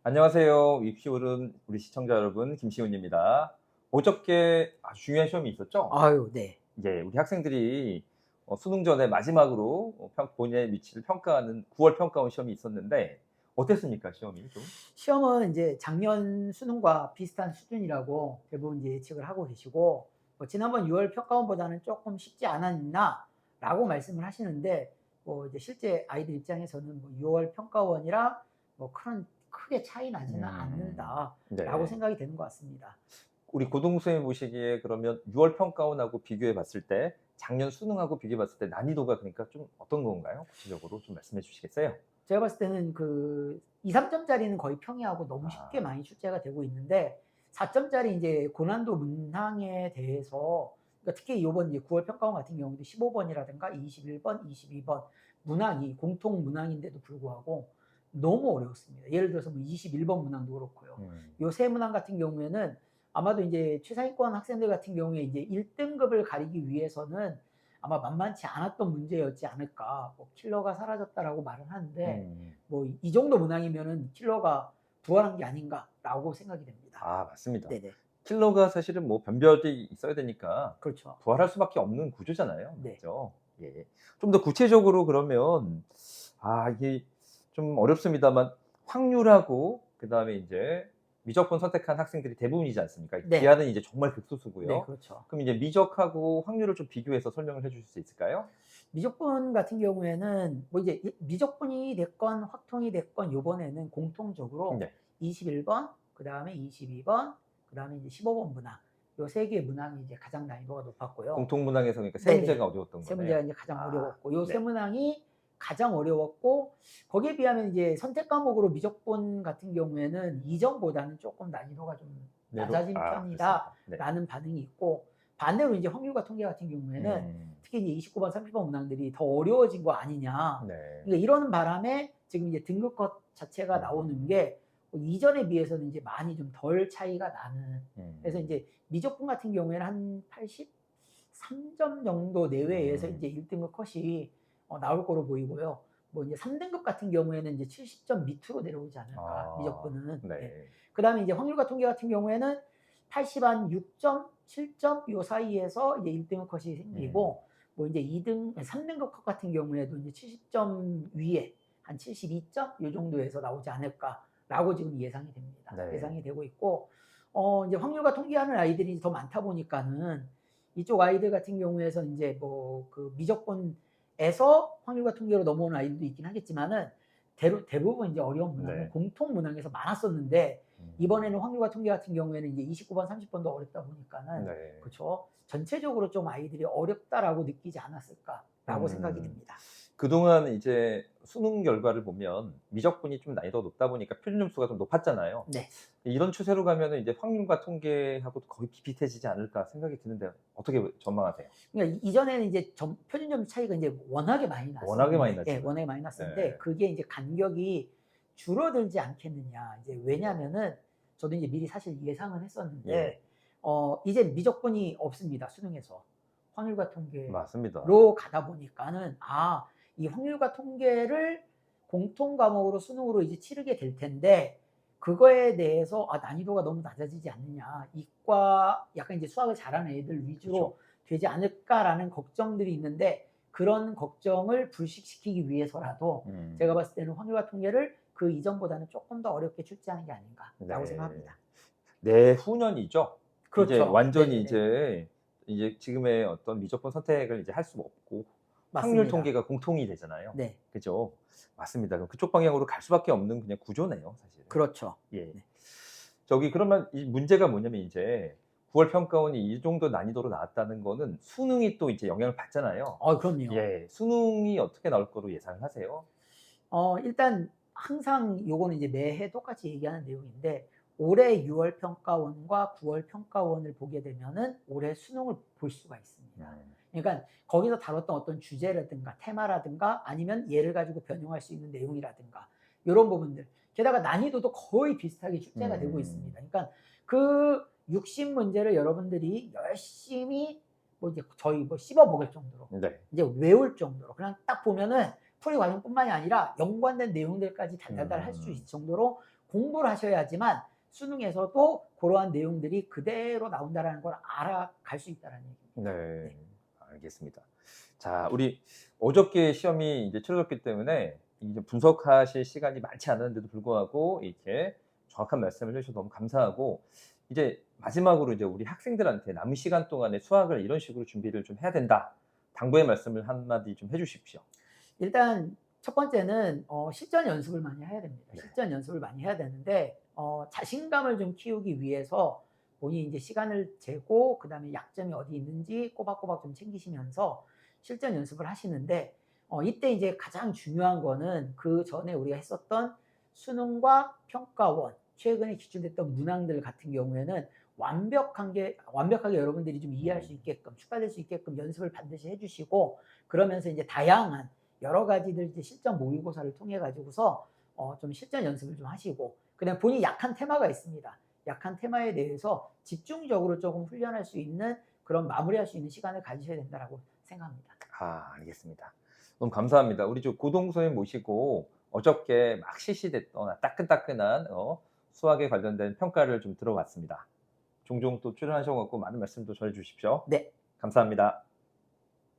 안녕하세요. 입시오른 우리 시청자 여러분, 김시훈입니다. 어저께 아주 중요한 시험이 있었죠? 아유 네. 예, 우리 학생들이 수능 전에 마지막으로 본인의 위치를 평가하는 9월 평가원 시험이 있었는데 어땠습니까, 시험이 좀? 시험은 인제 작년 수능과 비슷한 수준이라고 대부분 이제 예측을 하고 계시고 지난번 6월 평가원보다는 쪼끔 쉽지 않았나라고 말씀을 하시는데 이제 실제 아이들 입장에서는 6월 평가원이라 크게 차이 나지는 않는다라고 네. 생각이 되는 것 같습니다. 우리 고등 선생님 보시기에 그러면 6월 평가원하고 비교해 봤을 때 작년 수능하고 비교해 봤을 때 난이도가 그러니까 좀 어떤 건가요? 구체적으로 좀 말씀해 주시겠어요? 제가 봤을 때는 2-3 점짜리는 거의 평이하고 너무 쉽게 아. 많이 출제가 되고 있는데 4 점짜리 인제 고난도 문항에 대해서 특히 요번 이제 9월 평가원 같은 경우도 15 번이라든가 21 번, 22번 문항이 공통 문항인데도 불구하고 너무 어려웠습니다. 예를 들어서 21번 문항도 그렇고요. 음. 요 세 문항 같은 경우에는 아마도 인제 최상위권 학생들 같은 경우에 이제 1 등급을 가리기 위해서는 아마 만만치 않았던 문제였지 않을까. 킬러가 사라졌다라고 말을 하는데 음. 이 정도 문항이면은 '킬러가 부활한 게 아닌가.'라고 생각이 됩니다. 아, 맞습니다. 네네. 킬러가 사실은 뭐 변별이 있어야 되니까 그렇죠. 부활할 수밖에 없는 구조잖아요. 네. 맞죠? 예. 좀 더 구체적으로 그러면 이게 좀 어렵습니다만 확률하고 그다음에 인제 미적분 선택한 학생들이 대부분이지 않습니까? 네. 기하는 이제 정말 네 극소수고요. 그렇죠. 그럼 이제 미적하고 확률을 좀 비교해서 설명을 해 주실 수 있을까요? 미적분 같은 경우에는 이제 미적분이 됐건 확통이 됐건 요번에는 공통적으로 네. 21 번, 그다음에 22 번, 그다음에 이제 15번 문항 요 3 개의 문항이 이제 가장 난이도가 높았고요. 공통 문항에서 그러니까 세 네네. 문제가 어려웠던 세 거네요. 문제가 인제 가장 아, 어려웠고 요 세 네. 문항이 가장 어려웠고 거기에 비하면 이제 선택 과목으로 미적분 같은 경우에는 이전보다는 쪼끔 난이도가 좀 낮아진 그렇습니까? 네. 편이다라는 반응이 있고 반대로 인제 확률과 통계 같은 경우에는 음. 특히 이제 29 번, 30번 문항들이 더 어려워진 거 아니냐. 네. 그러니까 이러는 바람에 지금 이제 등급컷 자체가 나오는 음. 게 이전에 비해서는 이제 많이 좀 덜 차이가 나는 그래서 음. 인제 미적분 같은 경우에는 한 83점 정도 내외에서 음. 인제 1 등급 컷이 나올 거로 보이고요. 이제 3 등급 같은 경우에는 이제 70점 밑으로 내려오지 않을까 아. 미적분은. 예. 네. 그다음에 이제 확률과 통계 같은 경우에는 80 한 6 점, 7점 요 사이에서 이제 1 등급 컷이 음. 생기고 이제 3 등급 컷 같은 경우에도 이제 70점 위에 한 72점 요 정도에서 나오지 않을까라고 지금 예상이 됩니다. 네. 예상이 되고 있고 이제 확률과 통계하는 아이들이 더 많다 보니까는 이쪽 아이들 같은 경우에서 인제 미적분에서 확률과 통계로 넘어오는 아이들도 있긴 하겠지만은 대부분 이제 어려운 문항은 네. 공통 문항에서 많았었는데 음. 이번에는 확률과 통계 같은 경우에는 이제 29 번, 30 번도 어렵다 보니까는 네. 그쵸. '전체적으로 좀 아이들이 어렵다.'라고 느끼지 않았을까라고 생각이 음. 됩니다. 그동안 이제 수능 결과를 보면 미적분이 좀 난이도가 높다 보니까 표준 점수가 좀 높았잖아요. 네. 이런 추세로 가면은 이제 확률과 통계하고도 거의 비슷해지지 않을까 생각이 드는데 어떻게 전망하세요? 그러니까 이전에는 이제 표준 점수 차이가 인제 워낙에 많이 워낙에 많이 났었는데 났잖아요. 워낙에 많이 났었는데 네. 그게 인제 간격이 줄어들지 않겠느냐. 이제 네. 왜냐하면은 저도 인제 미리 사실 예상은 예. 했었는데 이제 미적분이 없습니다, 수능에서. 확률과 맞습니다. 통계로 가다 보니까는 이 확률과 통계를 공통 과목으로 수능으로 이제 치르게 될 텐데 그거에 대해서 '난이도가 너무 낮아지지 않느냐. 이과 약간 이제 수학을 잘하는 애들 그쵸. 위주로 되지 않을까.'라는 걱정들이 있는데 그런 걱정을 불식시키기 위해서라도 제가 음. 봤을 때는 확률과 통계를 그 이전보다는 쪼끔 더 어렵게 출제하는 게 아닌가라고 네. 생각합니다. 내후년이죠. 이제 그렇죠. 완전히 네네네. 이제 지금의 어떤 미적분 선택을 이제 할 수가 없고 확률 맞습니다. 통계가 공통이 되잖아요. 네. 그죠? 맞습니다. 그럼 그쪽 방향으로 갈 수밖에 없는 그냥 구조네요, 사실은. 그렇죠. 예. 네. 그러면 이 문제가 뭐냐면 인제 9월 평가원이 이 정도 난이도로 나왔다는 거는 수능이 또 이제 영향을 받잖아요. 그럼요. 예. 수능이 어떻게 나올 거로 예상을 하세요? 일단 항상 요거는 이제 매해 똑같이 얘기하는 내용인데 올해 6월 평가원과 9월 평가원을 보게 되면은 올해 수능을 볼 수가 있습니다. 음. 그러니까 거기서 다뤘던 어떤 주제라든가 테마라든가 아니면 얘를 가지고 변형할 수 있는 내용이라든가 요런 부분들. 게다가 난이도도 거의 비슷하게 출제가 되고 음. 있습니다. 그러니까 그 60 문제를 여러분들이 열심히 이제 저희 씹어 먹을 정도로 네. 이제 외울 정도로 그냥 딱 보면은 풀이 과정뿐만이 아니라 연관된 내용들까지 달달달 할 수 음. 있을 정도로 공부를 하셔야지만 수능에서도 그러한 내용들이 그대로 나온다라는 걸 알아갈 수 있다라는 얘기입니다. 네, 알겠습니다. 자, 우리 어저께 시험이 이제 치러졌기 때문에 이제 분석하실 시간이 많지 않았는데도 불구하고 이렇게 정확한 말씀을 해주셔서 너무 감사하고, 이제 마지막으로 이제 우리 학생들한테 남은 시간 동안에 수학을 이런 식으로 준비를 좀 해야 된다, 당부의 말씀을 한마디 좀 해주십시오. 일단 첫 번째는 실전 연습을 많이 해야 됩니다. 네. 실전 연습을 많이 해야 되는데 자신감을 좀 키우기 위해서 본인이 이제 시간을 재고 그다음에 약점이 어디 있는지 꼬박꼬박 좀 챙기시면서 실전 연습을 하시는데 이때 이제 가장 중요한 거는 그 전에 우리가 했었던 수능과 평가원, 최근에 기출됐던 문항들 같은 경우에는 완벽하게 여러분들이 좀 이해할 수 있게끔, 추가될 수 있게끔 연습을 반드시 해주시고, 그러면서 이제 다양한 여러 가지들 이제 실전 모의고사를 통해 가지고서 좀 실전 연습을 좀 하시고, 그다음 본인이 약한 테마가 있습니다. 약한 테마에 대해서 집중적으로 조금 훈련할 수 있는 그런 마무리할 수 있는 시간을 가지셔야 된다라고 생각합니다. 아, 알겠습니다. 너무 감사합니다. 우리 저 고동 선생님 모시고 어저께 막 실시됐던 따끈따끈한 수학에 관련된 평가를 좀 들어봤습니다. 종종 또 출연하셔서 많은 말씀도 전해 주십시오. 네. 감사합니다.